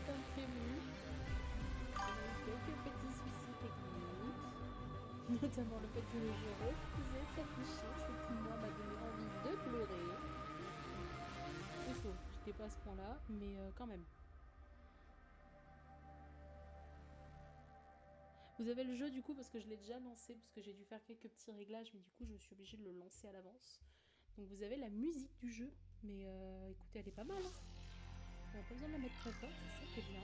comme prévu. On a eu quelques petits soucis techniques, notamment le fait que le jeu refusait de s'afficher, ce qui moi m'a donné envie de pleurer. C'est faux, j'étais pas à ce point-là, mais quand même. Vous avez le jeu du coup parce que je l'ai déjà lancé, parce que j'ai dû faire quelques petits réglages, mais du coup je suis obligée de le lancer à l'avance. Donc vous avez la musique du jeu, mais écoutez, elle est pas mal. Hein. On n'a pas besoin de la mettre très forte, c'est ça qui est bien.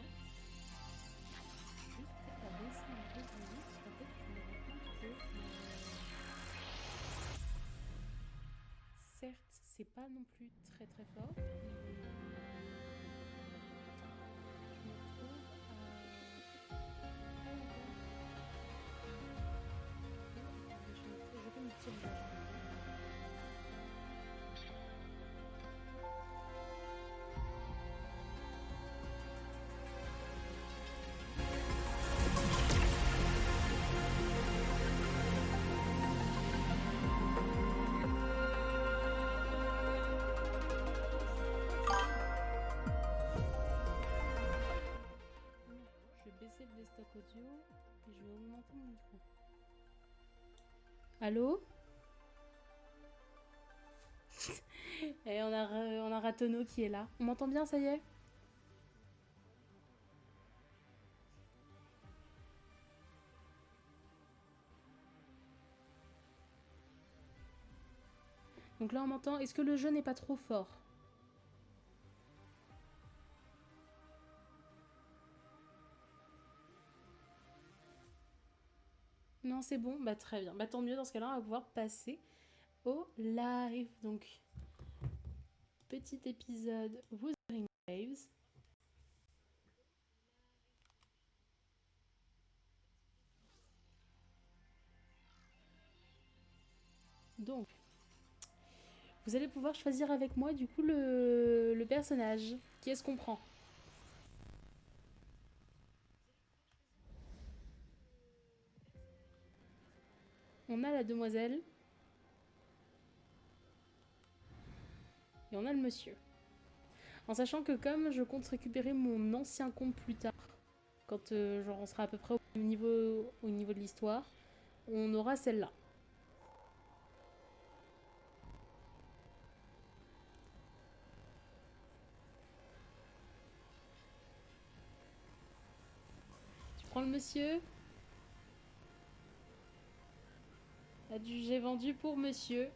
Juste peut-être la baisser un peu de musique, parce qu'en fait je me rends compte que certes c'est pas non plus très très fort, mais je me retrouve à... Je fais mes petits réglages. Je vais baisser le destock audio et je vais augmenter mon micro. Allô? Et on a Ratono qui est là. On m'entend bien, ça y est? Donc là on m'entend. Est-ce que le jeu n'est pas trop fort? Non, c'est bon. Bah très bien. Bah tant mieux. Dans ce cas-là, on va pouvoir passer au live. Donc petit épisode Wuthering Waves. Donc vous allez pouvoir choisir avec moi du coup le personnage. Qui est-ce qu'on prend? On a la demoiselle et on a le monsieur. En sachant que comme je compte récupérer mon ancien compte plus tard, quand genre on sera à peu près au niveau de l'histoire, on aura celle-là. Tu prends le monsieur? J'ai vendu pour monsieur.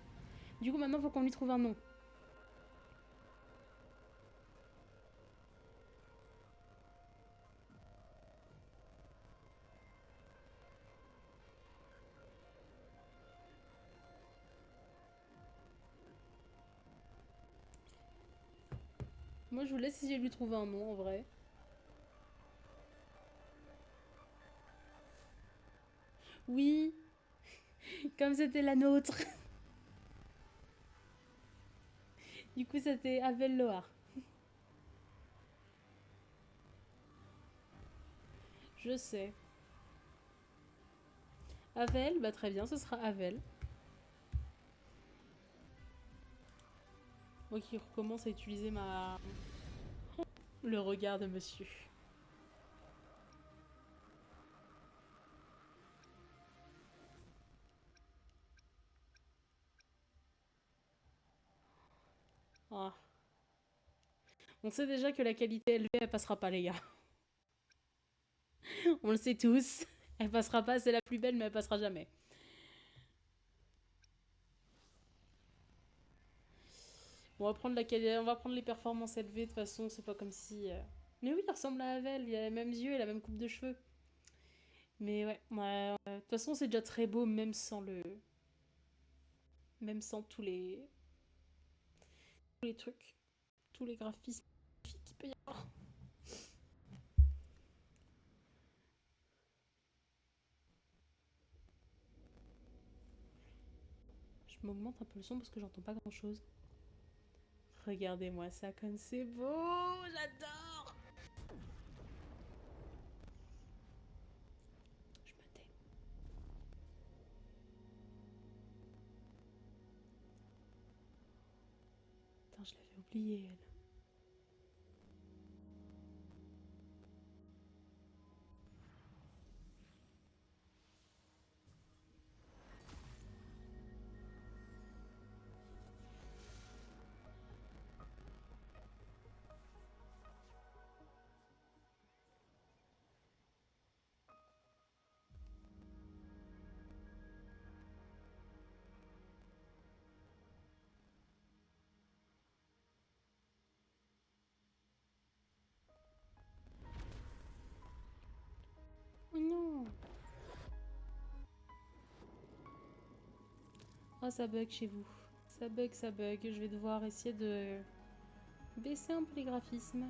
Du coup maintenant il faut qu'on lui trouve un nom. Moi je vous laisse essayer de lui trouver un nom en vrai. Oui, comme c'était la nôtre. Du coup c'était Avel Loar. Je sais. Avel, bah très bien, ce sera Avel. Moi qui recommence à utiliser le regard de monsieur. Ah. On sait déjà que la qualité élevée, elle passera pas, les gars. On le sait tous. Elle passera pas, c'est la plus belle, mais elle passera jamais. On va prendre on va prendre les performances élevées, de toute façon, c'est pas comme si. Mais oui, il ressemble à Havel, il a les mêmes yeux et la même coupe de cheveux. Mais ouais, de toute façon, c'est déjà très beau, même sans Même sans tous les trucs, tous les graphismes qu'il peut y avoir. Je m'augmente un peu le son parce que j'entends pas grand chose. Regardez-moi ça comme c'est beau, j'adore. Je me tais. Putain, je l'avais oublié, elle. Oh, ça bug chez vous. Ça bug, ça bug. Je vais devoir essayer de baisser un peu les graphismes.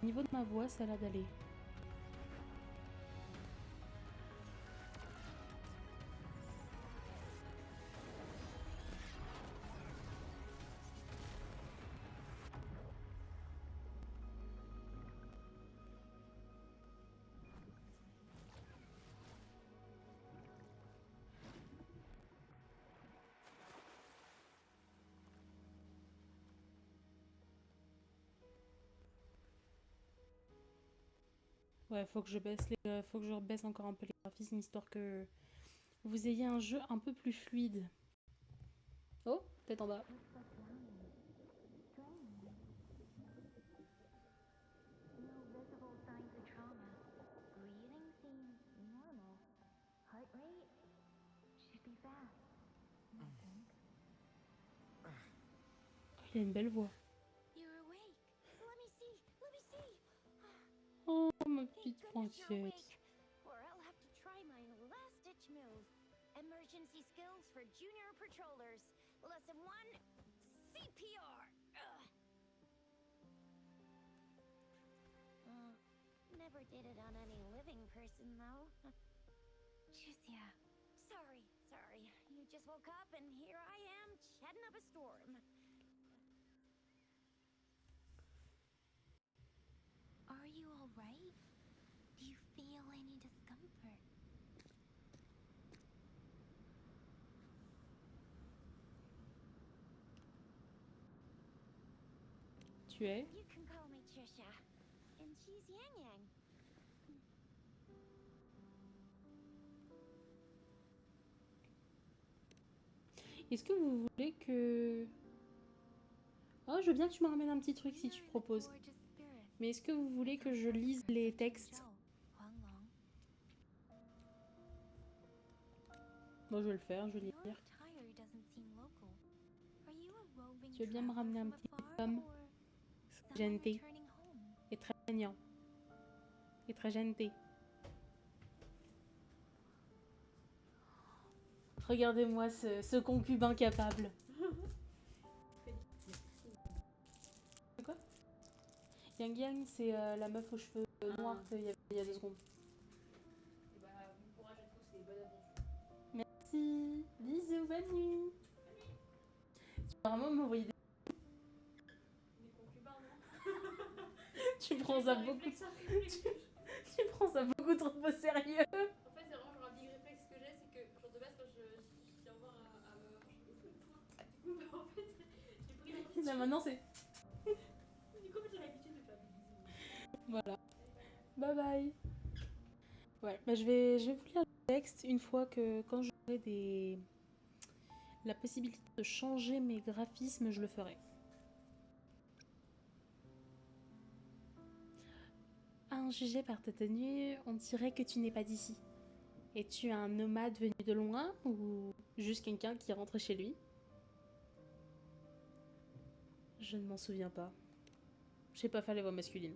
Au niveau de ma voix, ça a l'air d'aller. Ouais, faut que je baisse faut que je rebaisse encore un peu les graphismes histoire que vous ayez un jeu un peu plus fluide. Oh, tête en bas. Il a une belle voix. Oh, ma petite princesse. Emergency skills for junior patrollers. Lesson 1, CPR. Never did it on any living person, though. Juicia. Sorry. You just woke up and here I am, chatting up a storm. Are you all right? Do you feel any discomfort? Tu es? You can call me Trisha. And she's Yang Yang. Est-ce que vous voulez que... Oh, je veux bien que tu me ramènes un petit truc si tu proposes. Mais est-ce que vous voulez que je lise les textes? Bon, je vais le faire, je vais lire. Tu veux bien me ramener un petit homme gentil et très gagnant et très gentil. Regardez-moi ce concubin capable. Quoi? Yang Yang, c'est la meuf aux cheveux noirs qu'il y avait il y a 2 secondes. Et bah, bon courage à tous et bonne aventure. Merci. Bisous, bonne nuit. Tu vas vraiment m'envoyer des... concubins, non? Tu prends ça beaucoup... Tu prends ça beaucoup trop au sérieux. En fait, c'est vraiment genre un big réflexe que j'ai, c'est que genre de base quand je dis au revoir à ma maman, je fais du coup, bah, en fait, j'ai pris l'habitude. Là maintenant c'est... Du coup, en fait, j'ai l'habitude de faire des bisous. Voilà. Bye bye. Ouais, bah je vais vous lire le texte une fois que quand j'aurai la possibilité de changer mes graphismes, je le ferai. À en juger par ta tenue, on dirait que tu n'es pas d'ici. Es-tu un nomade venu de loin ou juste quelqu'un qui rentre chez lui? Je ne m'en souviens pas. Je sais pas faire les voix masculines.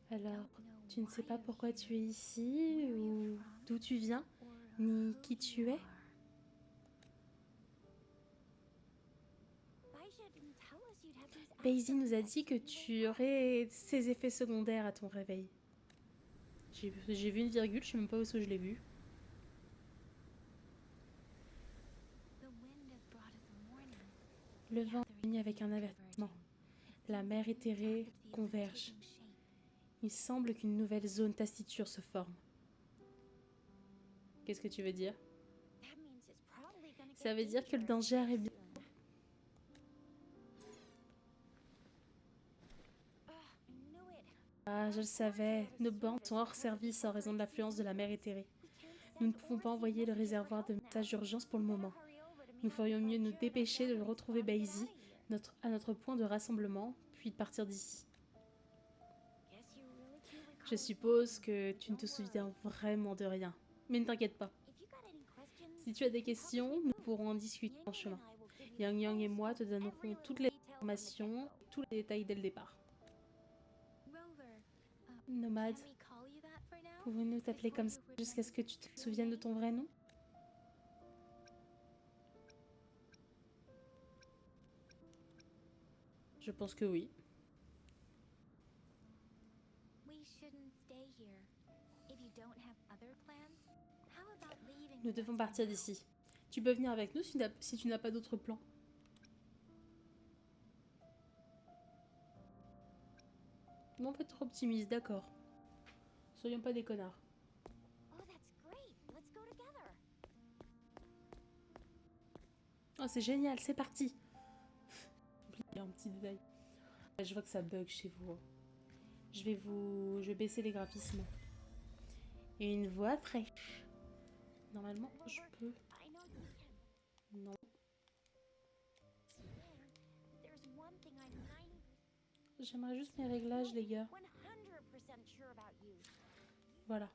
Alors, tu ne sais pas pourquoi tu es ici ou d'où tu viens, ni qui tu es? Basie nous a dit que tu aurais ces effets secondaires à ton réveil. J'ai vu une virgule, je sais même pas où je l'ai vue. Le vent est venu avec un avertissement. La mer éthérée converge. Il semble qu'une nouvelle zone taciturne se forme. Qu'est-ce que tu veux dire? Ça veut dire que le danger arrive bien. Ah, je le savais. Nos bornes sont hors service en raison de l'affluence de la mer éthérée. Nous ne pouvons pas envoyer le réservoir de messages d'urgence pour le moment. Nous ferions mieux de nous dépêcher de retrouver Basie à notre point de rassemblement, puis de partir d'ici. Je suppose que tu ne te souviens vraiment de rien. Mais ne t'inquiète pas. Si tu as des questions, nous pourrons en discuter en chemin. Yang Yang et moi te donnerons toutes les informations, tous les détails dès le départ. Rover, Nomade, can we call you that for now? pouvons-nous t'appeler comme ça jusqu'à ce que tu te souviennes de ton vrai nom? Je pense que oui. We shouldn't stay here. If you don't have other plans, how about leaving? Nous with devons us partir for now? d'ici. Tu peux venir avec nous si tu n'as pas d'autres plans. Non, pas trop optimiste, d'accord. Soyons pas des connards. Oh, that's great. Let's go together. Oh, c'est génial, c'est parti. Il y a un petit détail. Je vois que ça bug chez vous. Hein. Je vais baisser les graphismes. Et une voix fraîche. Normalement, je peux. I know you can. Non. And there's one thing I'm 90% J'aimerais juste mes réglages, les gars. 100% sure about you. Voilà.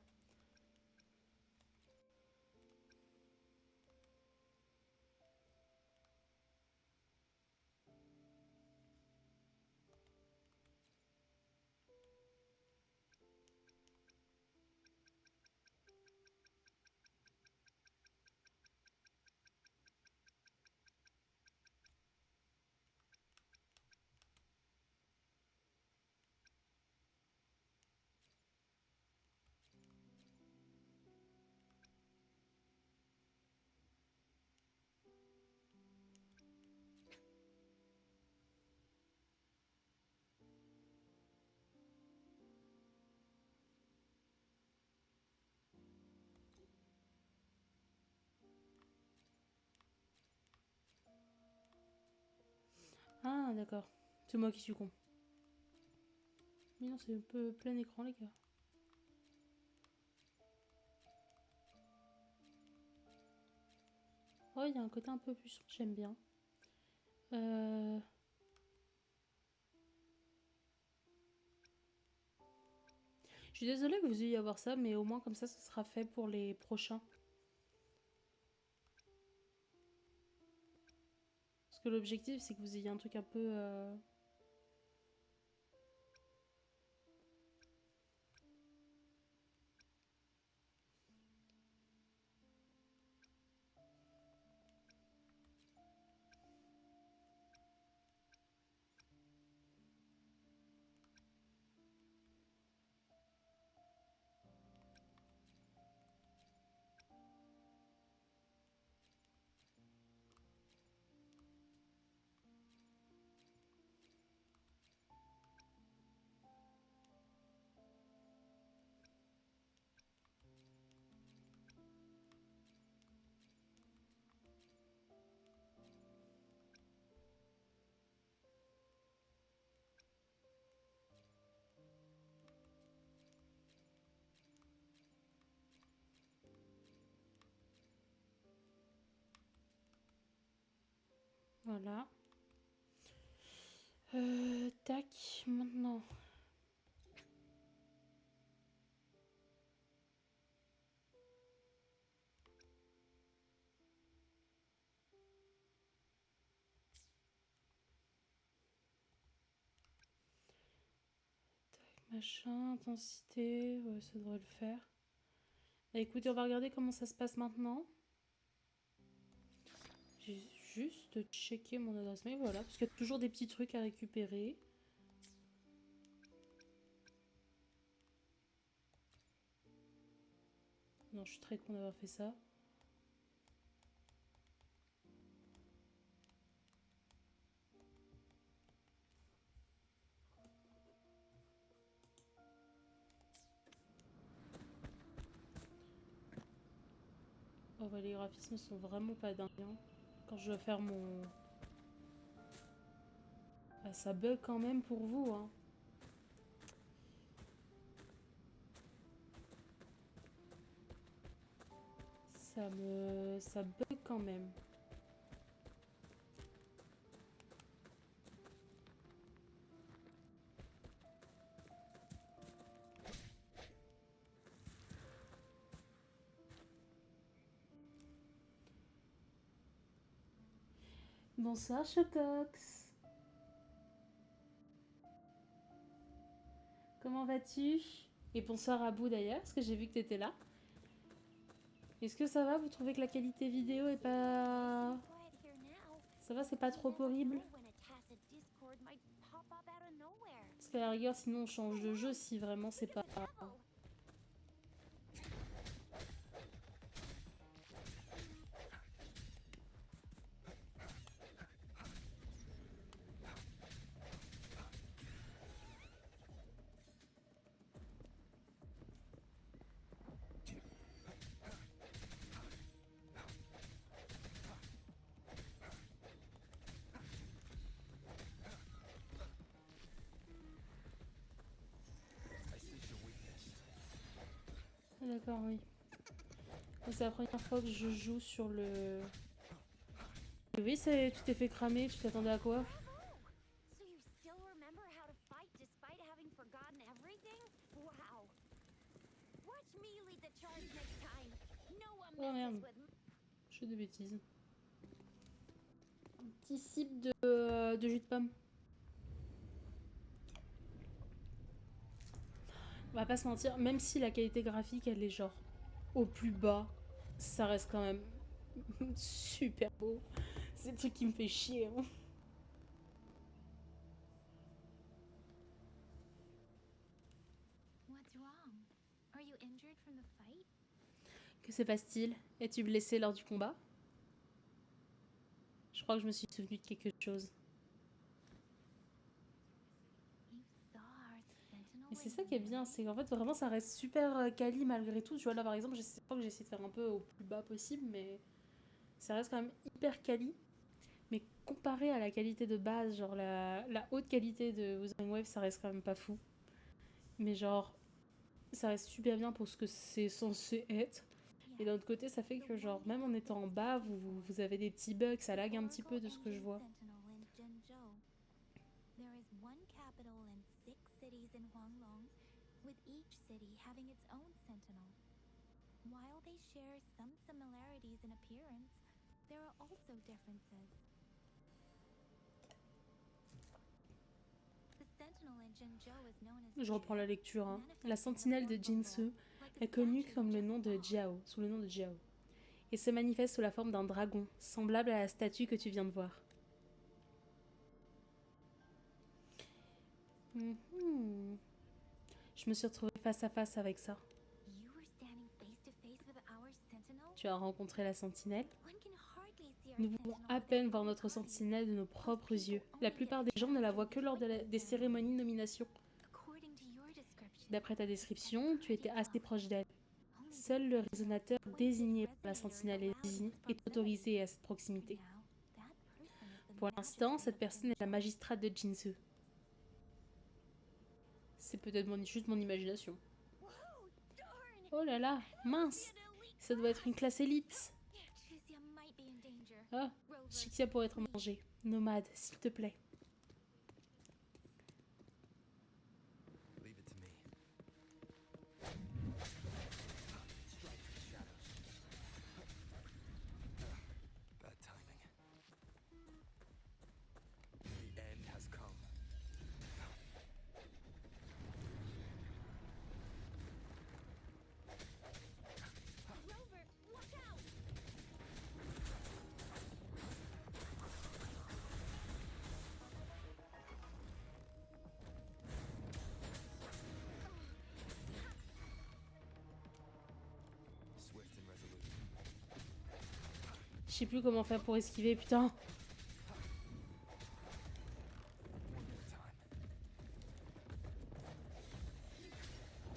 Ah, d'accord. C'est moi qui suis con. Mais non, c'est un peu plein écran, les gars. Oh, il y a un côté un peu plus sombre, j'aime bien. Je suis désolée que vous ayez à voir ça, mais au moins comme ça sera fait pour les prochains. Parce que l'objectif, c'est que vous ayez un truc un peu... Voilà. Tac, maintenant. Tac, machin, intensité, ouais, ça devrait le faire. Bah, écoutez, on va regarder comment ça se passe maintenant. J'ai juste checké mon adresse mail, voilà, parce qu'il y a toujours des petits trucs à récupérer. Non, je suis très con d'avoir fait ça. Oh, bah, les graphismes sont vraiment pas dingues. Hein. Quand je dois faire mon... Ah, ça bug quand même pour vous, hein. Ça bug quand même. Bonsoir, Chocox. Comment vas-tu? Et bonsoir à Bou d'ailleurs, parce que j'ai vu que t'étais là. Est-ce que ça va? Vous trouvez que la qualité vidéo est pas... Quiet here now. Ça va, c'est pas trop horrible? When a tacit discord might pop up out of nowhere. Parce qu'à la rigueur, sinon on change de jeu si vraiment c'est pas... Devil. Ah, d'accord, oui. C'est la première fois que je joue sur le... Oui, tu t'es fait cramer, tu t'attendais à quoi? So you still remember how to fight despite having forgotten everything? Wow. Watch me lead the charge next time. No one Oh merde, messes with je fais des bêtises. Un petit sip de jus de pomme. On va pas se mentir, même si la qualité graphique elle est genre au plus bas, ça reste quand même super beau. C'est le truc qui me fait chier. Hein. What's wrong? Are you injured from the fight? Que se passe-t-il? Es-tu blessé lors du combat? Je crois que je me suis souvenu de quelque chose. You saw our sentinel. Et c'est ça qui est bien, c'est qu'en fait vraiment ça reste super quali malgré tout. Tu vois là par exemple, je crois que j'essaie de faire un peu au plus bas possible, mais ça reste quand même hyper quali. Mais comparé à la qualité de base, genre la haute qualité de Wuthering Waves, ça reste quand même pas fou. Mais genre, ça reste super bien pour ce que c'est censé être. Et d'un autre côté, ça fait que genre, même en étant en bas, vous avez des petits bugs, ça lag un petit peu de ce que je vois. There is one capital and 6 cities in Huanglong, with each city having its own sentinel. While they share some similarities in appearance, there are also differences. The sentinel in Zhenzhou is known as Je reprends la lecture. Hein. La sentinelle de Jinsu est connue comme le nom de Jiao, sous le nom de Jiao, et se manifeste sous la forme d'un dragon, semblable à la statue que tu viens de voir. Je me suis retrouvée face à face avec ça. You were standing face to face with our sentinel? Tu as rencontré la sentinelle? One can hardly see our Nous pouvons sentinel à without peine voir our notre eyes. sentinelle de nos propres yeux. La plupart des gens ne la voient que lors des cérémonies de nomination. According to your description, D'après ta description, tu étais assez proche d'elle. Seul le résonateur désigné par la sentinelle est autorisé à cette proximité. Pour l'instant, cette personne est la magistrate de Jinsu. C'est peut-être juste mon imagination. Oh là là, mince! Ça doit être une classe élite. Ah, Shixia pourrait être mangée. Nomade, s'il te plaît. Leave it to me. Strike the shadows. Bad timing. The end has come. Rover, watch out! Swift and resolute. Je sais plus comment faire pour esquiver, putain. One at a time.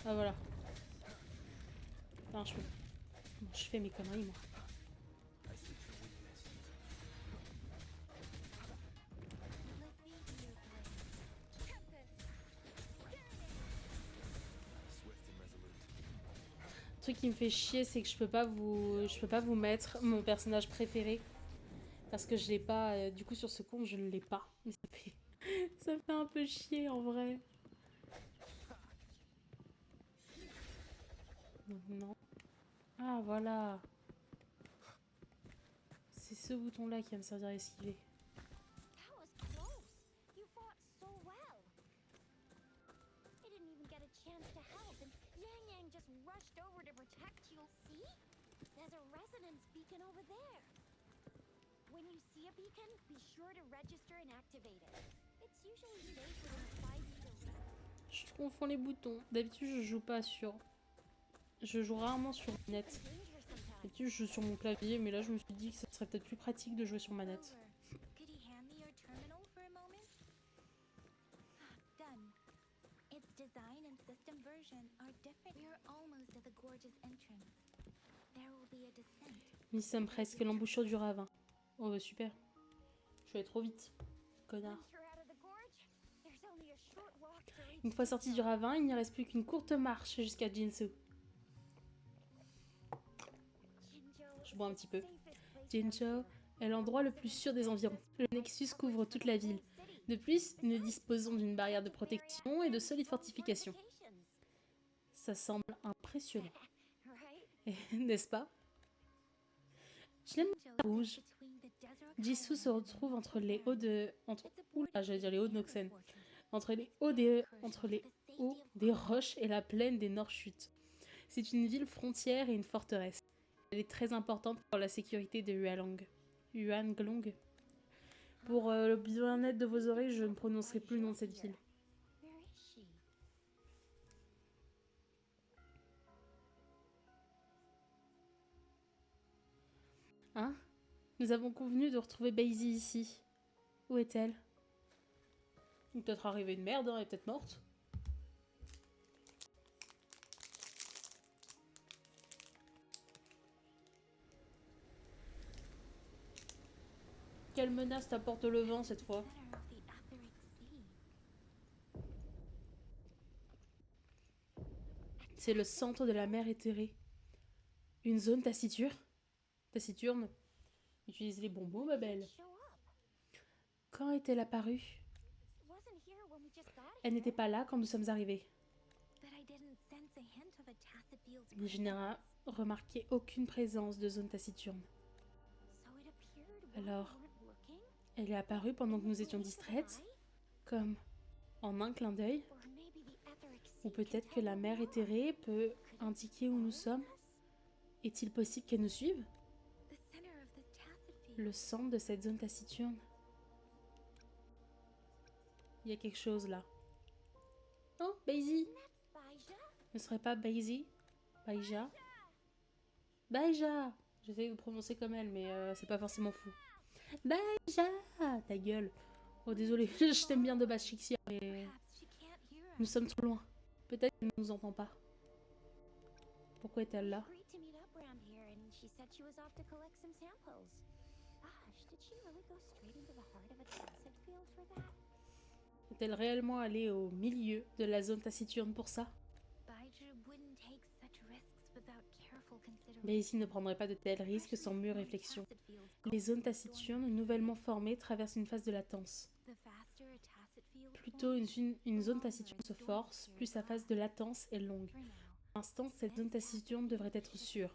Ah voilà. Putain, je fais mes conneries, moi. I see your weakness. Let me be your blade. Tempest! Swift and resolute. Le truc qui me fait chier, c'est que je peux pas vous mettre mon personnage préféré. Parce que je l'ai pas. Du coup, sur ce compte, je ne l'ai pas. Mais ça me fait un peu chier en vrai. Donc, non. Ah, voilà. C'est ce bouton-là qui va me servir à esquiver. That was close. You fought so well. I didn't even get a See? There's a resonance beacon over there. When you see a beacon, be sure to register and activate it. It's usually safe within a 5-meter range. Je confonds les boutons. D'habitude, je joue pas sur... Je joue rarement sur manette. Danger sometimes. D'habitude, je joue sur mon clavier, mais là, je me suis dit que ce serait peut-être plus pratique de jouer sur manette. Over. Could you hand me your terminal for a moment? Done. Its design and system version are different. We're almost at the gorge's entrance. There will be a descent. Nous sommes presque à l'embouchure du ravin. Oh bah super. Je vais aller trop vite. Connard. Once you're out of the gorge, there's only a short walk to reach Une fois the sorti du top. ravin, il ne reste plus qu'une courte marche jusqu'à Jinzhou. Jinzhou Je is bois un the petit peu. safest place Jinzhou around est l'endroit le plus sûr des environs. Le Nexus couvre toute la ville. De plus, nous disposons d'une barrière de protection et de solides fortifications. Ça semble impressionnant, n'est-ce pas? Je l'aime rouge. Jisoo se retrouve entre les hauts de... Oula, j'allais dire les hauts de Noxen. Entre les hauts des roches et la plaine des Nord-Chutes. C'est une ville frontière et une forteresse. Elle est très importante pour la sécurité de Yuanglong. Pour le bien-être de vos oreilles, je ne prononcerai plus le nom de cette ville. Where is she? Hein? Nous avons convenu de retrouver Baisy ici. Où est-elle? Peut-être arrivée de merde, hein, elle est peut-être morte. Quelle menace t'apporte le vent cette fois? Center of the Aetheric Sea. C'est le centre de la mer éthérée. Une zone taciturne. Utilise les bons mots, ma belle. Show up. Quand est-elle apparue? Wasn't here when we just got Elle here. n'était pas là quand nous sommes arrivés. That I didn't sense a hint of a tacit field's Mais je n'ai remarqué aucune présence de zone taciturne. So it appeared while we Alors, weren't looking. elle est apparue pendant que nous étions distraites, comme en un clin d'œil. Or maybe the Aetheric Sea Ou can peut-être que tell la where mer we are. éthérée peut Could it indiquer où nous follow sommes. us? Est-il possible qu'elle nous suive? The center of the tacit field. Le centre de cette zone taciturne. Il y a quelque chose là. Oh, Baisy! Baija? Ne serait pas Baisy? Baija? Baija! J'essaie de prononcer comme elle, mais c'est pas forcément fou. Baija! Ta gueule. Oh, désolé, je t'aime bien de base, Shixia, mais Perhaps she can't hear us. nous sommes trop loin. Peut-être qu'elle ne nous entend pas. Pourquoi est-elle là? Agreed to meet up around here, and she said she was off to collect some samples. Gosh, did she really go straight into the heart of a tacit field for that? Est-elle réellement allée au milieu de la zone taciturne pour ça? Baija wouldn't take such risks without careful consideration. Baisy ne prendrait pas de tels risques sans mûre réflexion. Tacit fields go Les zones through taciturnes nouvellement formées traversent une phase de latence. the faster a tacit field Plutôt une zone taciturne se force, plus sa phase de latence est longue. for now. Pour l'instant, cette zone taciturne devrait être sûre.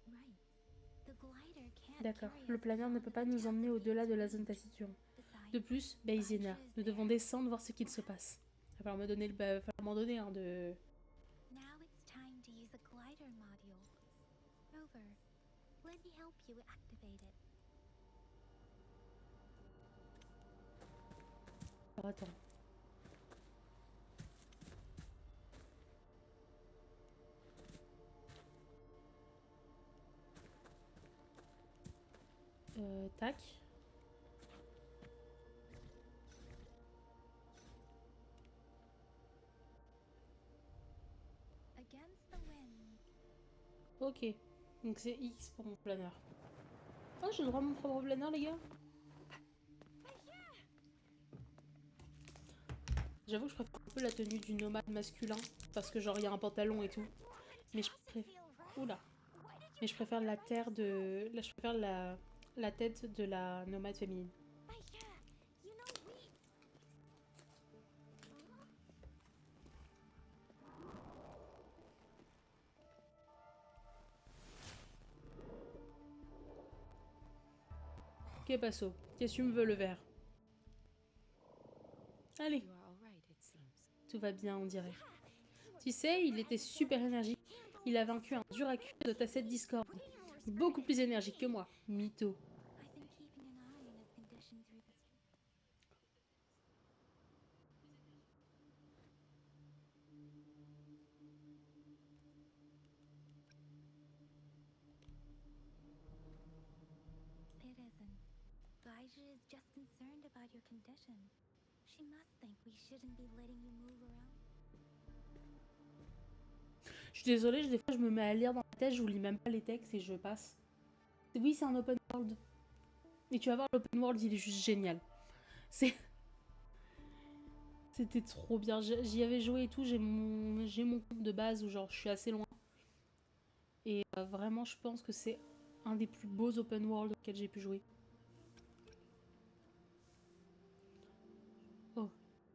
Right. The glider can't D'accord, carry le us planeur ne beyond peut the pas nous emmener tacit au-delà de la field. zone taciturne. Besides, De plus, Baisy est là. Nous devons descendre voir ce qu'il se passe. Il va falloir me donner falloir m'en donner un de... now it's time to use the glider module. Rover, let me help you activate it. Alors attends. Tac. Against the wind. Ok. Donc c'est X pour mon planeur. Oh, j'ai le droit à mon propre planeur, les gars. J'avoue que je préfère un peu la tenue du nomade masculin. Parce que genre, il y a un pantalon et tout. Mais je préfère... Oula. Mais je préfère la terre de... Là, je préfère la tête de la nomade féminine. Baija, you know we. Que passo? Qu'est-ce que tu me veux, le verre? Allez, You are all right, it seems. tout va bien, on dirait. Tu sais, il était super énergique. Il a vaincu un dur à cuire de Tacet Discord. Beaucoup plus énergique que moi. Mytho. I've been keeping an eye on his condition through this. It isn't. Gaija is just concerned about your condition. She must think we shouldn't be letting you move around. Je suis désolée, des fois je me mets à lire dans la tête, je vous lis même pas les textes et je passe. Oui, c'est un open world. Et tu vas voir, l'open world, il est juste génial. C'est... C'était trop bien. J'y avais joué et tout, j'ai mon compte de base où genre je suis assez loin. Et vraiment, je pense que c'est un des plus beaux open world auxquels j'ai pu jouer. Oh,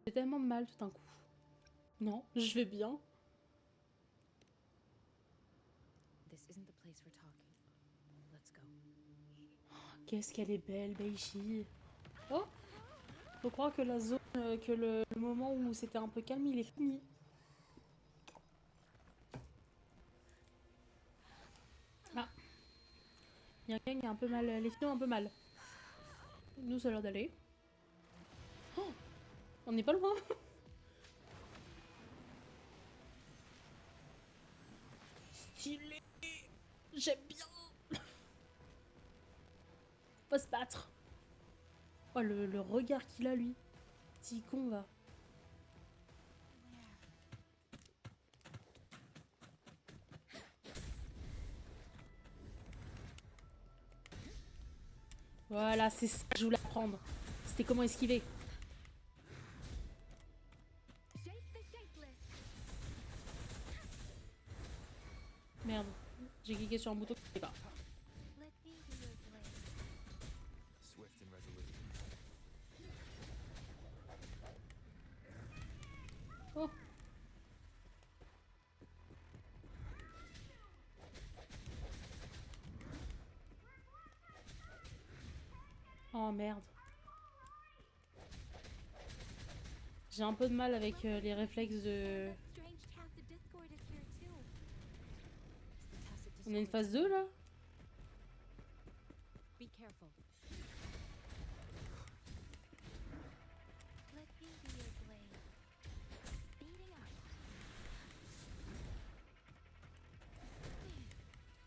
j'ai tellement de mal tout d'un coup. Non, je vais bien. This isn't the place for talking. Let's go. Qu'est-ce qu'elle est belle, Beishi. Oh, faut croire que la zone, que le moment où c'était un peu calme, il est fini. Ah, il y a quelqu'un qui a un peu mal, les filles ont un peu mal. Nous, ça a l'air d'aller. Oh, on n'est pas loin. Stylé. J'aime bien. On va se battre. Oh, le regard qu'il a, lui. Petit con, va. Voilà, c'est ça que je voulais apprendre. C'était comment esquiver. Merde, j'ai cliqué sur un bouton que je sais pas. Let me be your blade. Swift and resolute. Oh. Oh merde. J'ai un peu de mal avec les réflexes de... That strange Tacit Discord is here too. It's the Tacit On a une Discord. phase 2 là? Be careful. Let me be your blade. Speeding up.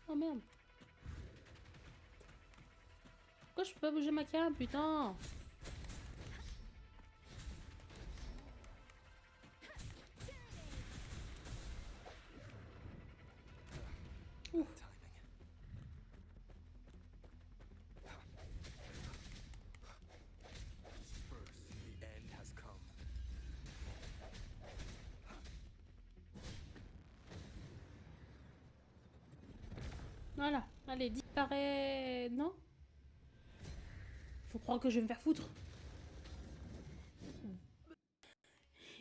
Oh merde. Pourquoi je peux pas bouger ma cam, putain? Timing. First, the end has come. Voilà, allez, disparaît. Non? Faut croire que je vais me faire foutre.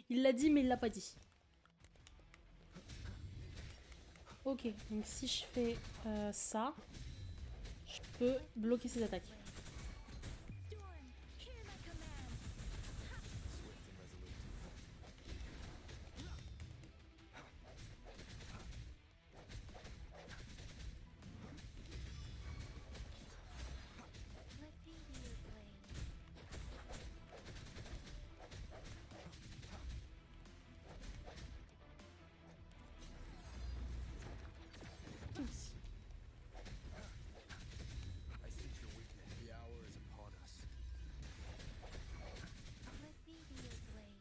Il l'a dit, mais il l'a pas dit. Ok, donc si je fais ça, je peux bloquer ses attaques. Storm, hear my command. Swift and resolute. Let me be your blade. I sense your weakness. The hour is upon us. Let me be your blade.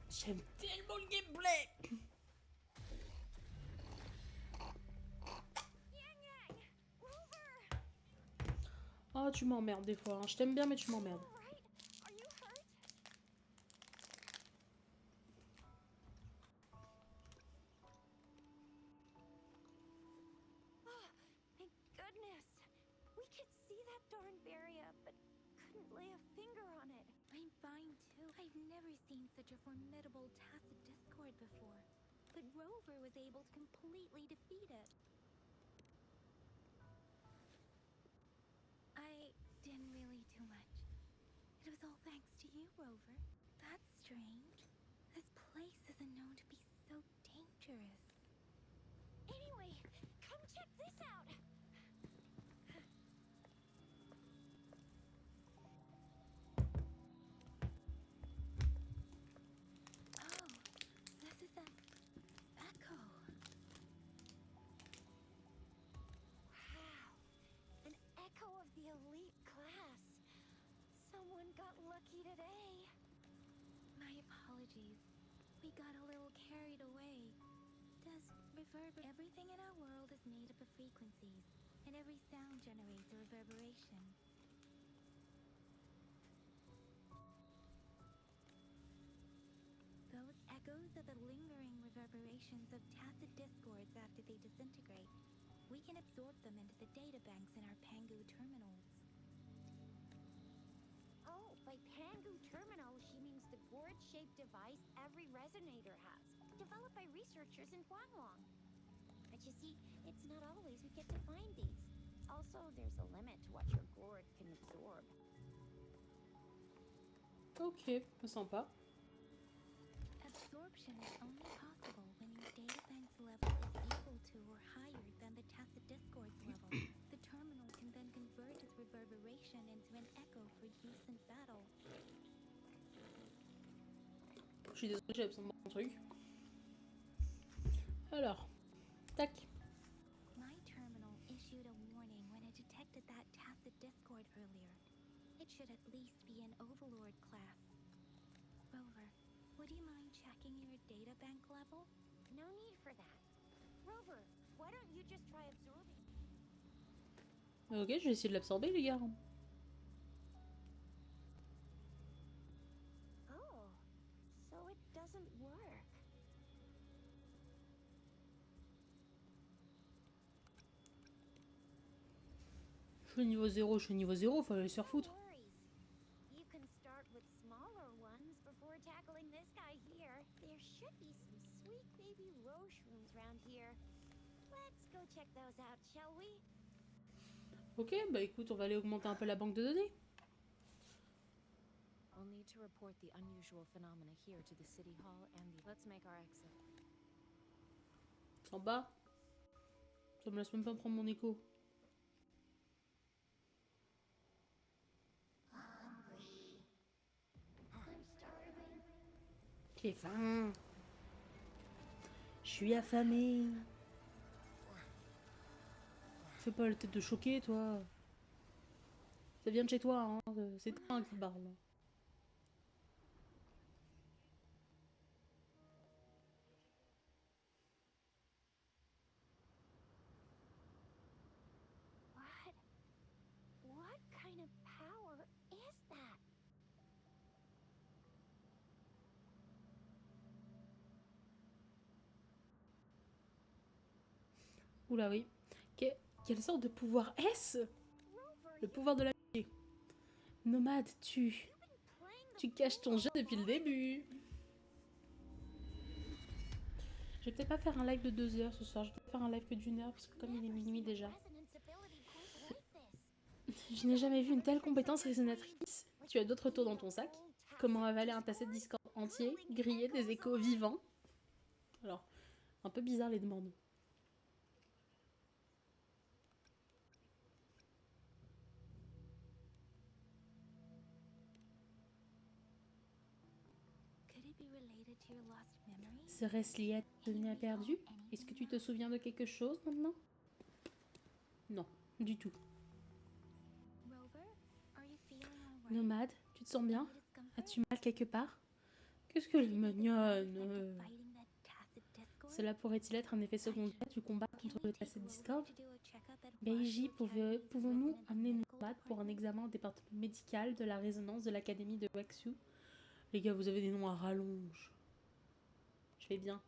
J'aime tellement le gameplay. Oh, tu m'emmerdes des fois. Hein. Je t'aime bien, mais tu m'emmerdes. Alright, are you hurt? Oh, thank goodness. We could see that darn barrier, but couldn't lay a finger on it. I'm fine too. I've never seen such a formidable Tacit Discord before. But Rover was able to completely defeat it. It was all thanks to you, Rover. That's strange. This place isn't known to be so dangerous. Anyway, come check this out. Oh, this is an echo. Wow, an echo of the elite class. Someone got lucky today. My apologies. We got a little carried away. Everything in our world is made up of frequencies, and every sound generates a reverberation. Those echoes are the lingering reverberations of tacit discords after they disintegrate. We can absorb them into the databanks in our Pangu terminals. Oh, by Pangu Terminal, she means the gourd-shaped device every resonator has, developed by researchers in Huanglong. But you see, it's not always we get to find these. Also, there's a limit to what your gourd can absorb. Ok, sympa. Absorption is only possible when your databank's level is equal to or higher than the tacit discord's level. The terminal can then convert its reverberation into an echo for use in battle. Je suis désolée, j'ai besoin de mon truc. Alors, tac. My terminal issued a warning when it detected that tacit discord earlier. It should at least be an overlord class. Rover, would you mind checking your databank level? No need for that. Rover, why don't you just try absorbing? Ok, je vais essayer de l'absorber, les gars. Oh, so it doesn't work. Je suis niveau 0, je suis niveau 0, faut aller se faire No foutre. worries. You can start with smaller ones before tackling this guy here. There should be some sweet baby roche rooms around here. Let's go check those out, shall we? Ok, bah écoute, on va aller augmenter un peu la banque de données. I'll need to report the unusual phenomena here to the city hall and the... Let's make our exit. En bas. Ça me laisse même pas prendre mon écho. J'ai faim. Je suis affamé. Fais pas la tête de choqué, toi. Ça vient de chez toi, hein. C'est toi qui parle. What kind of power is that? Oula, oui. Quelle sorte de pouvoir est-ce? Rover, Le pouvoir de la... Nomade, tu caches ton jeu depuis le début. Je vais peut-être pas faire un live de 2 heures ce soir. Je vais peut-être faire un live que d'1 heure parce que comme il est minuit déjà. Je n'ai jamais vu une telle compétence résonatrice. Tu as d'autres tours dans ton sac. Comment avaler un tacet de Discord entier, griller des échos vivants? Alors, un peu bizarre les demandes. Could it be related to your lost memories? Serait-ce lié à ta souvenir perdu? Est-ce que tu te souviens de quelque chose maintenant? Non, du tout. Rover, are you feeling all right? Nomade, tu te sens bien? Any discomfort? As-tu mal quelque part? Qu'est-ce que il me gnonne? Fighting that tacit discord? Cela pourrait-il être un effet secondaire du combat Can contre we le take tacet Rover Discord? to do a checkup at Beiji, Washington County's pouvons-nous resident amener medical Nomade pour un department? examen au département médical de la résonance de l'académie de Waxu? Les gars, vous avez des noms à rallonge. Je vais bien.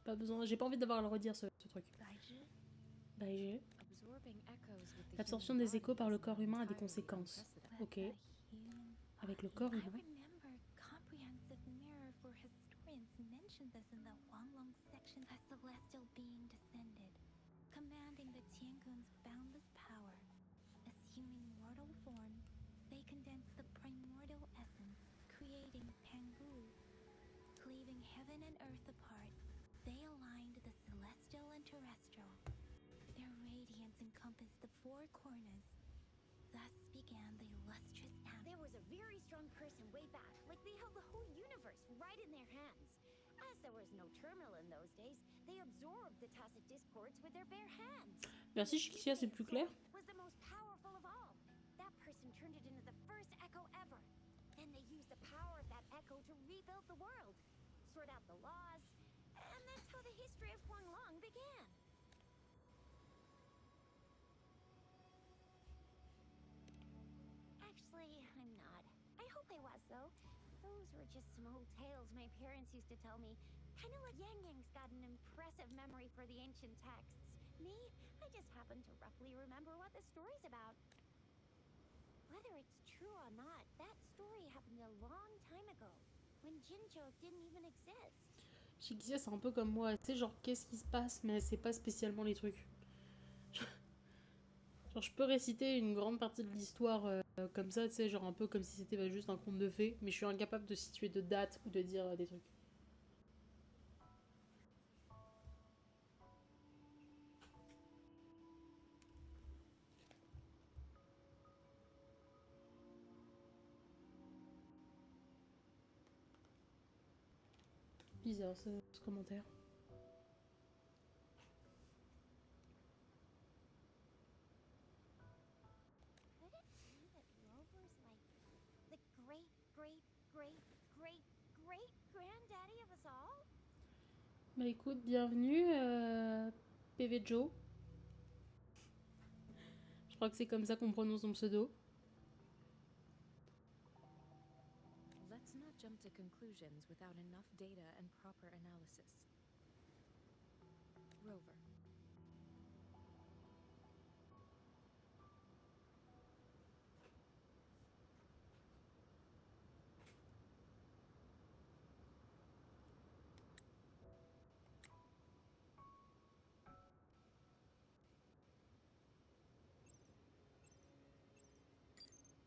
Pas besoin, j'ai pas envie d'avoir à le redire ce truc. Baiju? Beiji. Absorbing echoes with the L'absorption human des échos body par le is corps humain a des entirely conséquences. unprecedented. Ok. The human Avec le body. corps I humain. remember comprehensive mirror for historians mentioned this in the Huanglong section. A celestial being descended, commanding the Tiangun's boundless power. Assuming mortal form, they condensed the primordial heaven and earth apart, they aligned the celestial and terrestrial. Their radiance encompassed the four corners. Thus began the illustrious path. There was a very strong person way back, like they held the whole universe right in their hands. As there was no terminal in those days, they absorbed the tacit discords with their bare hands. Merci Shiksia, c'est plus clair. Was the most powerful of all. That person turned it into the first echo ever. Then they used the power of that echo to rebuild the world, sort out the laws, and that's how the history of Huanglong began. Actually, I'm not. I hope I was, though. Those were just some old tales my parents used to tell me. Kind of like Yang Yang's got an impressive memory for the ancient texts. Me, I just happen to roughly remember what the story's about. Whether it's true or not, that story happened a long time ago, when Jinzhou didn't even exist. Shiksia, c'est un peu comme moi. Tu sais, genre, qu'est-ce qui se passe, mais c'est pas spécialement les trucs. Genre, je peux réciter une grande partie de l'histoire comme ça, tu sais, genre un peu comme si c'était juste un conte de fées, mais je suis incapable de situer de date ou de dire des trucs. Bizarre ce commentaire. Could it be that Rover's like the great, great, great, great, great granddaddy of us all? Bah écoute, bienvenue PV Joe. Je crois que c'est comme ça qu'on prononce son pseudo. Let's not jump to conclusions without enough data and proper analysis. Rover.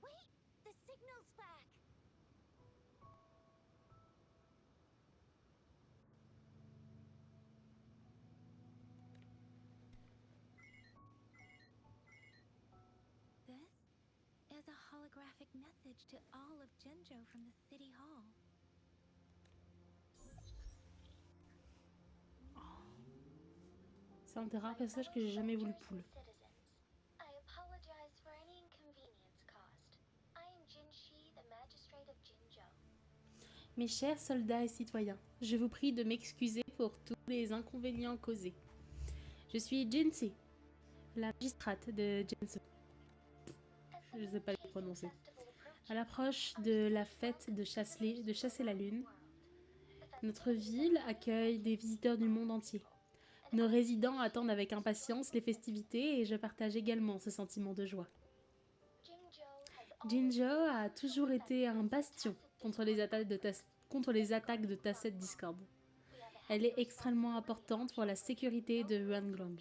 Wait, the signal's back. This is a holographic message to all of Jinzhou from the city hall. C'est un des rares passages que j'ai jamais voulu pull. I apologize for any inconvenience caused. I am Jinshi, the magistrate of Jinzhou. Mes chers soldats et citoyens, je vous prie de m'excuser pour tous les inconvénients causés. Je suis Jinsi, la magistrate de Jinzhou. Je ne sais pas le prononcer. À l'approche de la fête de chasser la lune, notre ville accueille des visiteurs du monde entier. Nos résidents attendent avec impatience les festivités et je partage également ce sentiment de joie. Jinzhou a toujours été un bastion contre les attaques de Tacet Discord. Elle est extrêmement importante pour la sécurité de Huanglong.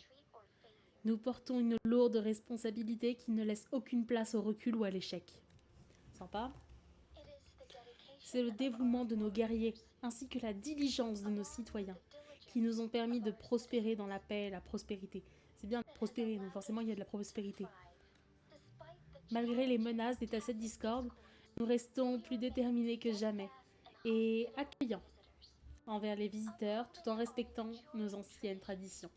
Nous portons une lourde responsabilité qui ne laisse aucune place au recul ou à l'échec. Sympa. C'est le dévouement de nos guerriers ainsi que la diligence de nos citoyens qui nous ont permis de prospérer dans la paix et la prospérité. C'est bien de prospérer, donc forcément il y a de la prospérité. Malgré les menaces des Tacet Discord, nous restons plus déterminés que jamais et accueillants envers les visiteurs tout en respectant nos anciennes traditions.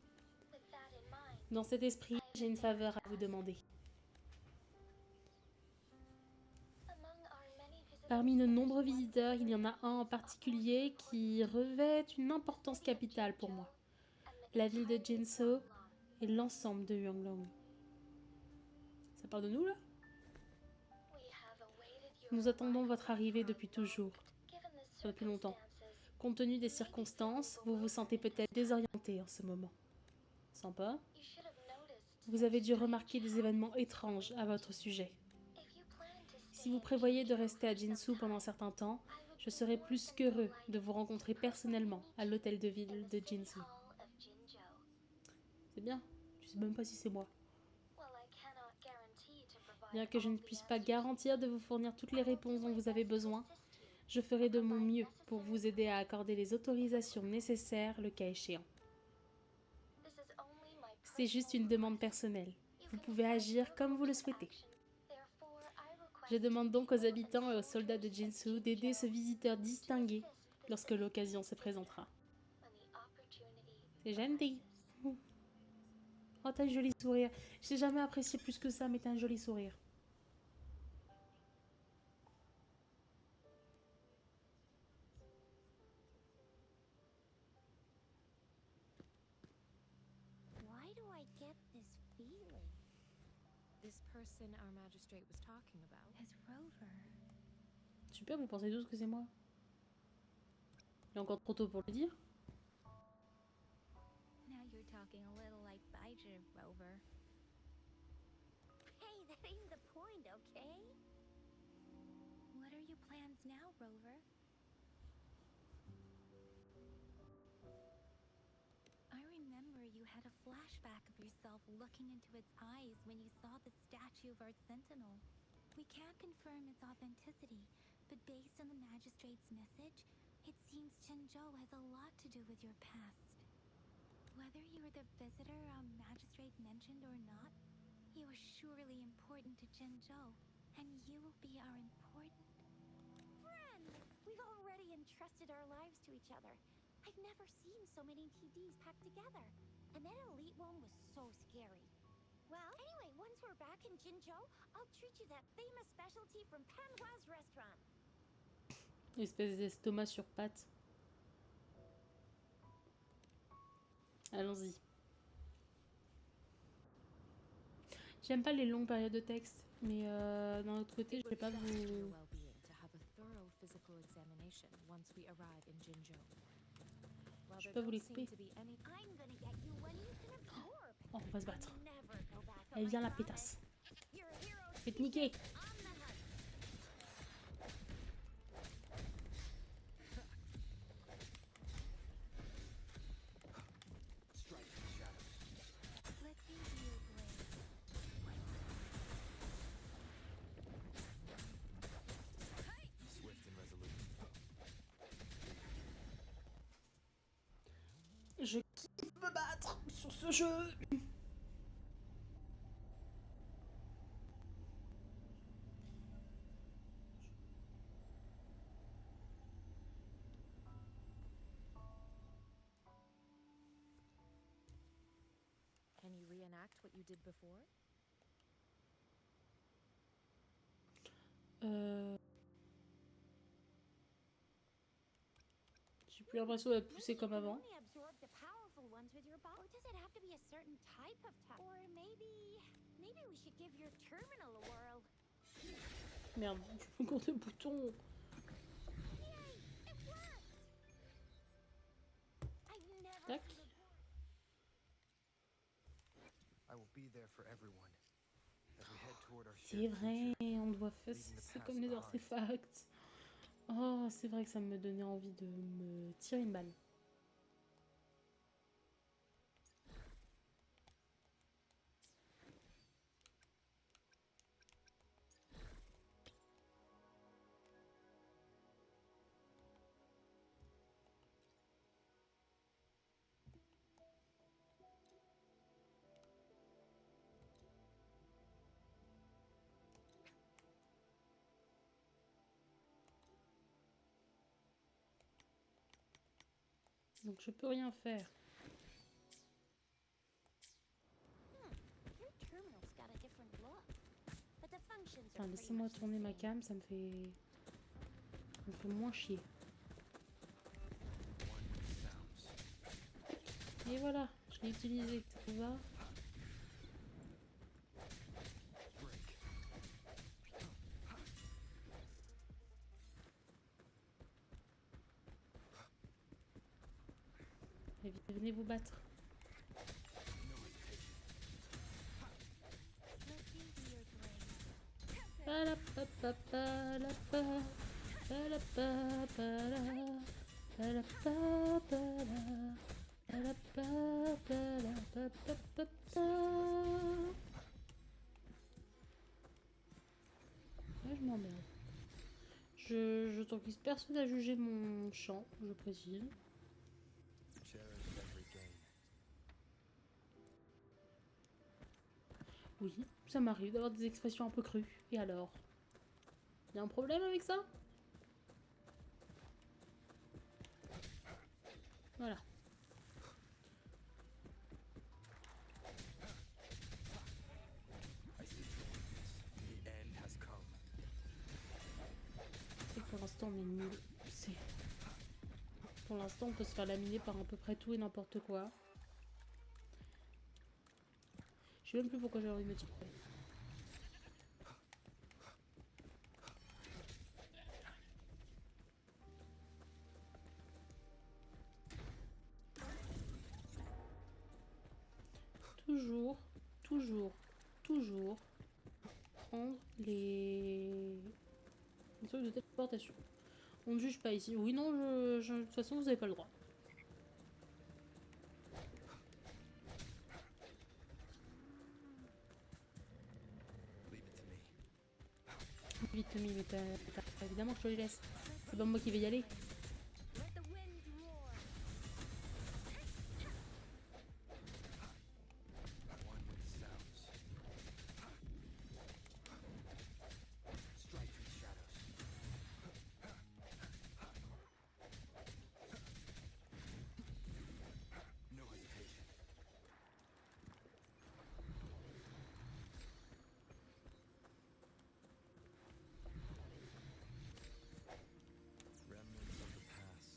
Dans cet esprit, j'ai une faveur à vous demander. Parmi nos nombreux visiteurs, il y en a un en particulier qui revêt une importance capitale pour moi. La ville de Jinzhou et l'ensemble de Huanglong. Ça parle de nous là ? Nous attendons votre arrivée depuis toujours, depuis longtemps. Compte tenu des circonstances, vous vous sentez peut-être désorienté en ce moment. Sympa. Vous avez dû remarquer des événements étranges à votre sujet. Si vous prévoyez de rester à Jinzhou pendant un certain temps, je serai plus qu'heureux de vous rencontrer personnellement à l'hôtel de ville de Jinzhou. C'est bien, je sais même pas si c'est moi. Bien que je ne puisse pas garantir de vous fournir toutes les réponses dont vous avez besoin, Je ferai de mon mieux pour vous aider à accorder les autorisations nécessaires le cas échéant. This is only my C'est juste personal une demande request. personnelle. You Vous can pouvez pledge agir your comme vous le call to souhaitez. action. Therefore, I request Je demande donc aux you and habitants et aux soldats de soldiers of Jinsu d'aider ce Jinzhou visiteur to distingué assist this lorsque city l'occasion se visitor présentera. when the opportunity C'est gentil. arises. Oh, t'as un joli sourire. Je t'ai jamais apprécié plus que ça, mais t'as un joli sourire. Why do I get this feeling? This person our magistrate was talking about. As Rover. Super, vous pensez tous que c'est moi. Il est encore trop tôt pour le dire. Now you're talking a little like Baiju, Rover. Hey, that ain't the point, okay? What are your plans now, Rover? I remember you had a flashback of yourself looking into its eyes when you saw the statue of our sentinel. We can't confirm its authenticity, but based on the magistrate's message, it seems Chenzhou has a lot to do with your past. Whether you were the visitor our magistrate mentioned or not, you are surely important to Zhenzhou, and you will be our important... Friend! We've already entrusted our lives to each other. I've never seen so many TDs packed together. And that elite one was so scary. Well, anyway, once we're back in Jinzhou, I'll treat you that famous specialty from Panhua's restaurant. Espèce d'estomac sur pattes. Allons-y. J'aime pas les longues périodes de texte, mais d'un autre côté, je vais pas Best for your vous... well-being to have a thorough physical examination once we arrive in Jinzhou. While Je there peux vous don't les seem couper. to be any I'm gonna get you one you can absorb. Oh, on va se battre. I'll never go back on Elle my vient la promise. pétasse. You're a hero, Faites niquer. on the hunt. Strike in the shadows. Let's see your blade. Swift and resolute. Je kiffe me battre sur ce jeu. Can you reenact what you did before? J'ai plus l'impression d'être poussée Maybe comme you can avant. only absorb the powerful ones with your body. Or does it have to be a certain type of Or maybe we should give your terminal a whirl. Merde, je peux encore le bouton. Yay! It worked! I've never Tac. seen it work. I will be there for everyone as we head toward our C'est shared vrai, future. on doit faire... C'est comme les artefacts. Oh, c'est vrai que ça me donnait envie de me tirer une balle. Donc je peux rien faire. Your terminal's got a different look. But the functions are Enfin, pretty laissez-moi much the tourner ma same. cam, ça me fait moins chier. One with the sounds. Et voilà, je l'ai utilisé, ça va. Break. Et venez vous battre. Let's see your blade. Palapapapalapa, palapapala, palapapala, palapapalapapapapa. Ouais, je m'emmerde. Je t'autorise personne à juger mon chant, je précise. Cherish every gain. Oui, ça m'arrive d'avoir des expressions un peu crues. Et alors? Y a un problème avec ça? Voilà. I see your weakness. The end has come. Et pour l'instant, on est nul. C'est... Pour l'instant, on peut se faire laminer par à peu près tout et n'importe quoi. Je sais même plus pourquoi j'ai envie de me tirer. Toujours, toujours, toujours prendre les trucs de téléportation. On ne juge pas ici. Oui, non, de toute façon, vous n'avez pas le droit. Leave it to me. Vite, Tommy, mais évidemment que je te les laisse. C'est pas moi qui vais y aller. Let the winds roar. One with the sounds. Strike through the shadows. No hesitation. Remnants of the past.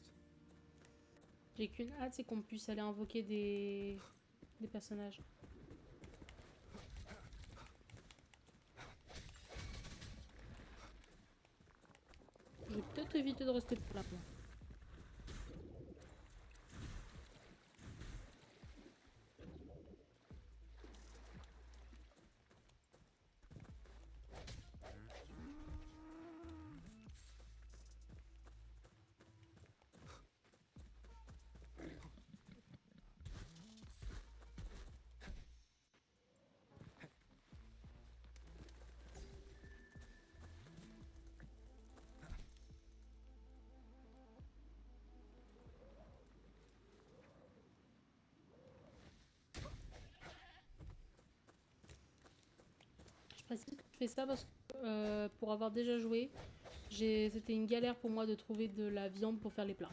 J'ai qu'une hâte, c'est qu'on puisse aller invoquer des personnages. Je vais peut-être éviter de rester là. Moi. Je précise que je fais ça parce que pour avoir déjà joué, c'était une galère pour moi de trouver de la viande pour faire les plats.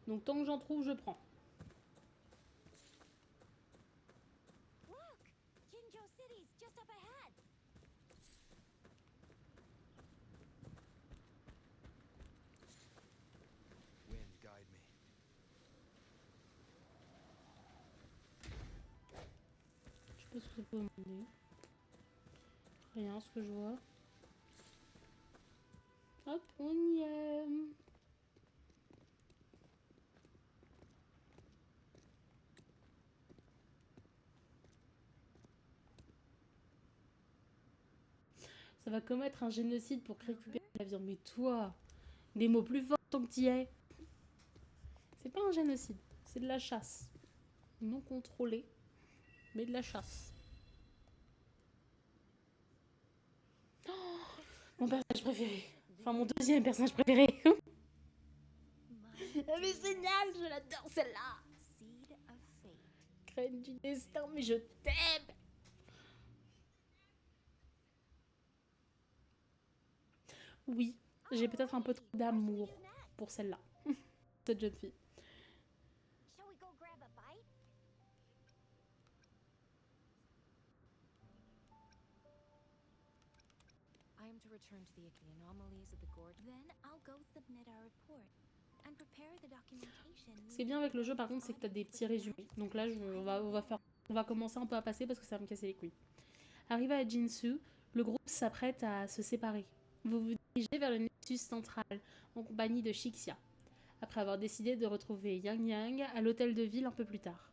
Donc tant que j'en trouve, je prends. Look! Jinzhou City's just up ahead. Wind, guide me. Je sais pas ce que ça peut m'emmener. Rien, ce que je vois. Hop, on y est. Ça va commettre un génocide pour récupérer la viande. Mais toi, des mots plus forts tant que t'y es. C'est pas un génocide, c'est de la chasse. Non contrôlée, mais de la chasse. Oh, mon personnage préféré. Enfin, mon deuxième personnage préféré. Elle est géniale, je l'adore celle-là. Seed of fate. Graine du destin, mais je t'aime. Oui, j'ai peut-être un peu trop d'amour pour celle-là. Cette jeune fille. Shall we go grab a bite? I am to return to the anomalies of the gorge. Then I'll go submit our report and prepare the documentation. Ce qui est bien avec le jeu par contre, c'est que t'as des petits résumés. Donc là, on va commencer un peu à passer parce que ça va me casser les couilles. Arrivé à Jinsu, le groupe s'apprête à se séparer. Vous vous dirigez vers le Nexus central en compagnie de Shixia, après avoir décidé de retrouver Yang Yang à l'hôtel de ville un peu plus tard.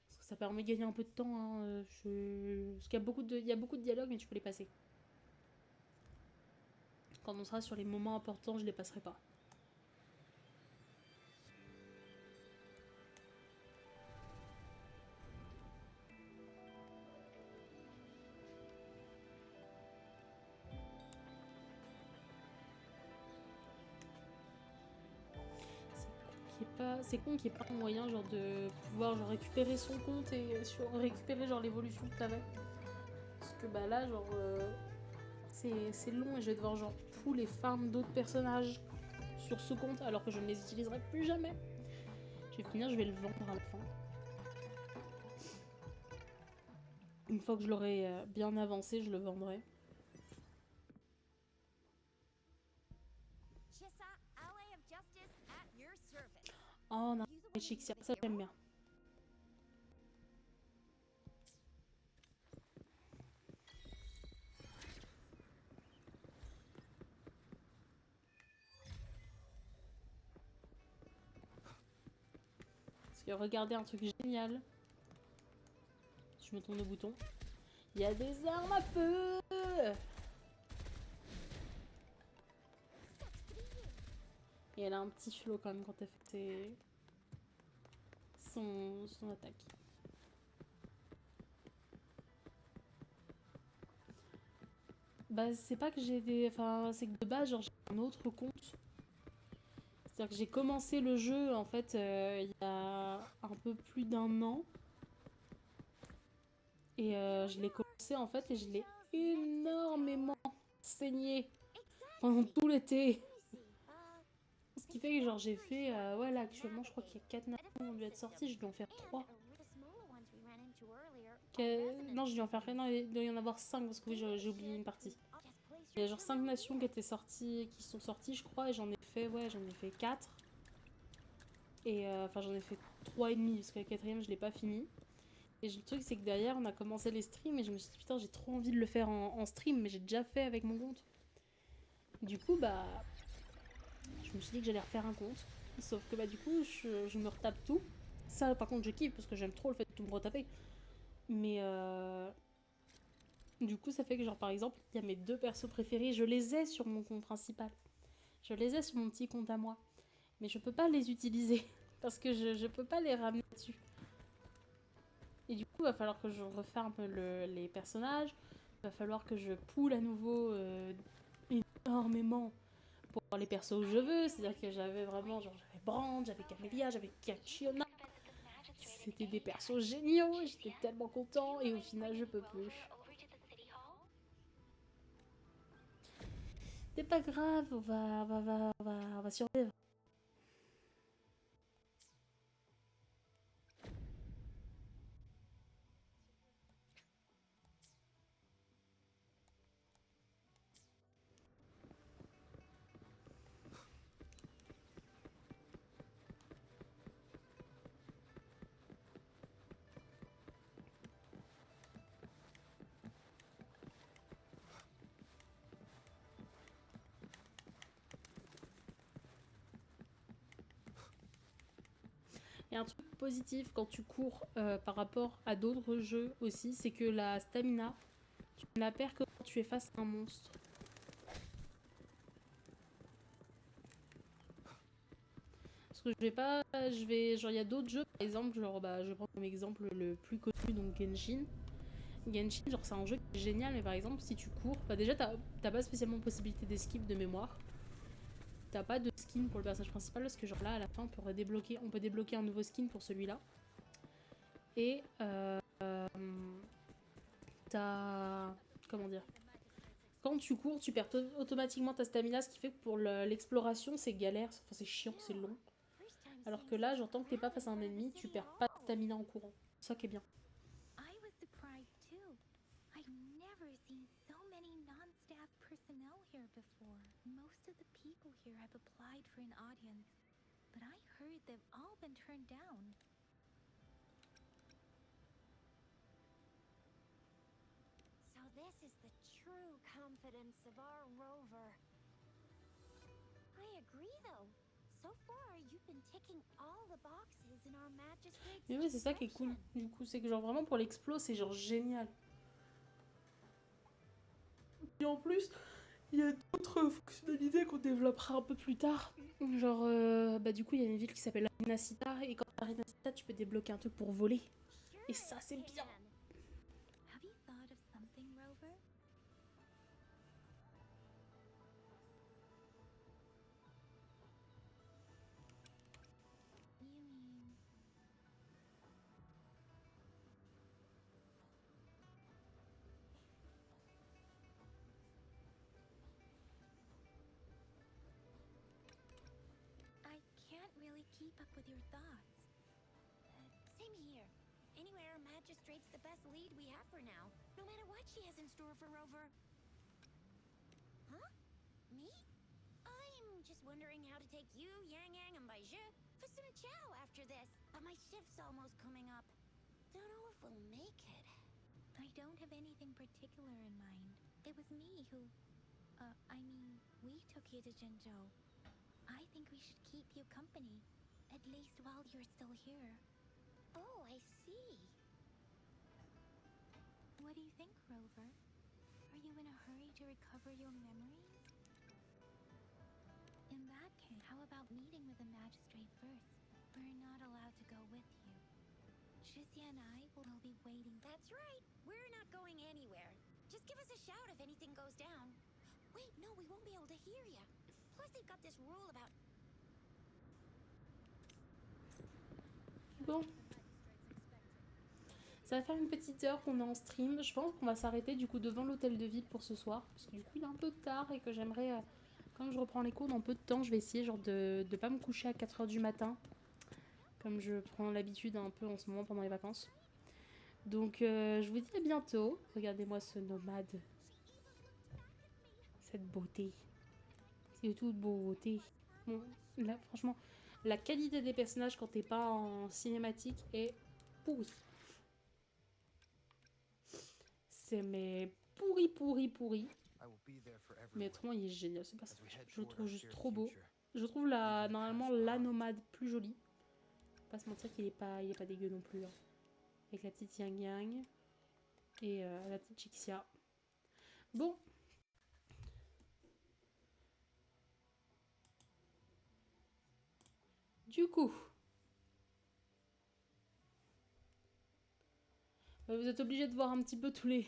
Parce que ça permet de gagner un peu de temps. Hein. Parce qu'il y a beaucoup de dialogues, mais tu peux les passer. Quand on sera sur les moments importants, je les passerai pas. c'est con qu'il n'y ait pas un moyen genre de pouvoir genre récupérer son compte et récupérer genre l'évolution que t'avais. Parce que bah là genre c'est long et je vais devoir genre pull les farms d'autres personnages sur ce compte alors que je ne les utiliserai plus jamais. Je vais finir, je vais le vendre à la fin. Une fois que je l'aurai bien avancé, je le vendrai. Chissa, ally of justice at your service. Oh, on a un Chixia, ça j'aime bien. Parce que regardez un truc génial. Je me tourne le bouton. Il y a des armes à feu. Et elle a un petit flow quand même quand elle fait son attaque. Bah c'est pas que j'ai des... Enfin c'est que de base genre j'ai un autre compte. C'est-à-dire que j'ai commencé le jeu en fait il y a un peu plus d'1 an. Et je l'ai commencé en fait et je l'ai énormément saigné pendant tout l'été. Ce qui fait que genre j'ai fait... ouais là actuellement je crois qu'il y a 4 nations qui ont dû être sorties, je dois en faire 3. Non je dois en faire... Non il doit y en avoir 5 parce que oui j'ai oublié une partie. Il y a genre 5 nations qui étaient sorties, qui sont sorties je crois et j'en ai fait 4. Et enfin j'en ai fait 3,5 parce que la 4ème je l'ai pas fini. Et le truc c'est que derrière on a commencé les streams et je me suis dit putain j'ai trop envie de le faire en stream mais j'ai déjà fait avec mon compte. Du coup bah je me suis dit que j'allais refaire un compte. Sauf que bah du coup je me retape tout. Ça par contre je kiffe parce que j'aime trop le fait de tout me retaper. Mais du coup ça fait que genre par exemple il y a mes 2 persos préférés, je les ai sur mon compte principal. Je les ai sur mon petit compte à moi. Mais je peux pas les utiliser parce que je peux pas les ramener dessus. Et du coup, il va falloir que je refasse un peu les personnages. Il va falloir que je poule à nouveau énormément pour avoir les persos que je veux. C'est-à-dire que j'avais vraiment, genre, j'avais Brand, j'avais Camélia, j'avais Cachiona. C'était des persos géniaux, j'étais tellement content et au final, je peux plus. C'est pas grave, on va survivre. Et un truc positif quand tu cours par rapport à d'autres jeux aussi, c'est que la stamina, tu ne la perds que quand tu es face à un monstre. Parce que genre il y a d'autres jeux, par exemple, genre bah je prends comme exemple le plus connu, donc Genshin. Genshin, genre c'est un jeu qui est génial, mais par exemple si tu cours, bah déjà t'as pas spécialement possibilité d'esquive de mémoire. T'as pas de skin pour le personnage principal parce que genre là à la fin on peut débloquer un nouveau skin pour celui-là. Et t'as... Comment dire? Quand tu cours, tu perds automatiquement ta stamina, ce qui fait que pour l'exploration c'est galère, enfin c'est chiant, c'est long. Alors que là, genre tant que t'es pas face à un ennemi, tu perds pas de stamina en courant. C'est ça qui est bien. I was surprised too. I've never seen so many non-staff personnel here before. Most of the people here have applied for an audience, but I heard they've all been turned down. So this is the true confidence of our rover. I agree though. So far, you've been ticking all the boxes in our magistrate's Mais oui, c'est ça qui est cool. description. Du coup, c'est que genre vraiment pour l'explo, c'est genre génial. Et en plus, il y a d'autres fonctionnalités qu'on développera un peu plus tard. Genre, bah du coup, il y a une ville qui s'appelle Arenacita. Et quand à Arenacita, tu peux débloquer un truc pour voler. Et ça, c'est bien. Have you thought of something, Rover? keep up with your thoughts. Same here. Anywhere Magistrate's the best lead we have for now, no matter what she has in store for Rover. Huh? Me? I'm just wondering how to take you, Yang Yang, and Baiju for some chow after this. But my shift's almost coming up. Don't know if we'll make it. I don't have anything particular in mind. It was me who... we took you to Zhenzhou. I think we should keep you company, at least while you're still here. Oh, I see. What do you think, Rover? Are you in a hurry to recover your memories? In that case, how about meeting with the magistrate first? We're not allowed to go with you. Shizia and I will be waiting. That's right. We're not going anywhere. Just give us a shout if anything goes down. Wait, no, we won't be able to hear you. Plus, they've got this rule about... Bon. Ça va faire une petite heure qu'on est en stream. Je pense qu'on va s'arrêter du coup devant l'hôtel de ville pour ce soir. Parce que du coup il est un peu tard et que j'aimerais... Quand je reprends les cours dans peu de temps, je vais essayer genre de ne pas me coucher à 4 h du matin. Comme je prends l'habitude un peu en ce moment pendant les vacances. Donc je vous dis à bientôt. Regardez-moi ce nomade. Cette beauté. C'est toute beauté. Bon, là franchement, la qualité des personnages quand t'es pas en cinématique est pourrie. C'est mais pourri. Mais autrement il est génial ce personnage. Je le trouve juste trop beau. Je trouve normalement la nomade plus jolie. Pas se mentir qu'il est pas dégueu non plus. Hein. Avec la petite Yang Yang. Et la petite Chixia. Bon. Du coup. Vous êtes obligés de voir un petit peu tous les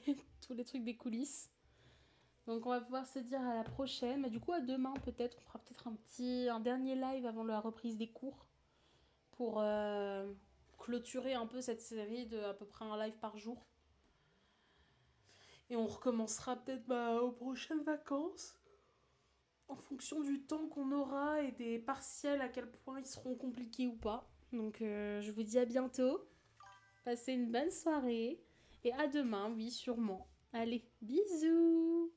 trucs des coulisses. Donc on va pouvoir se dire à la prochaine. Mais du coup à demain peut-être. On fera peut-être un dernier live avant la reprise des cours. Pour clôturer un peu cette série de à peu près un live par jour. Et on recommencera peut-être aux prochaines vacances. En fonction du temps qu'on aura et des partiels, à quel point ils seront compliqués ou pas. Donc je vous dis à bientôt. Passez une bonne soirée. Et à demain, oui, sûrement. Allez, bisous!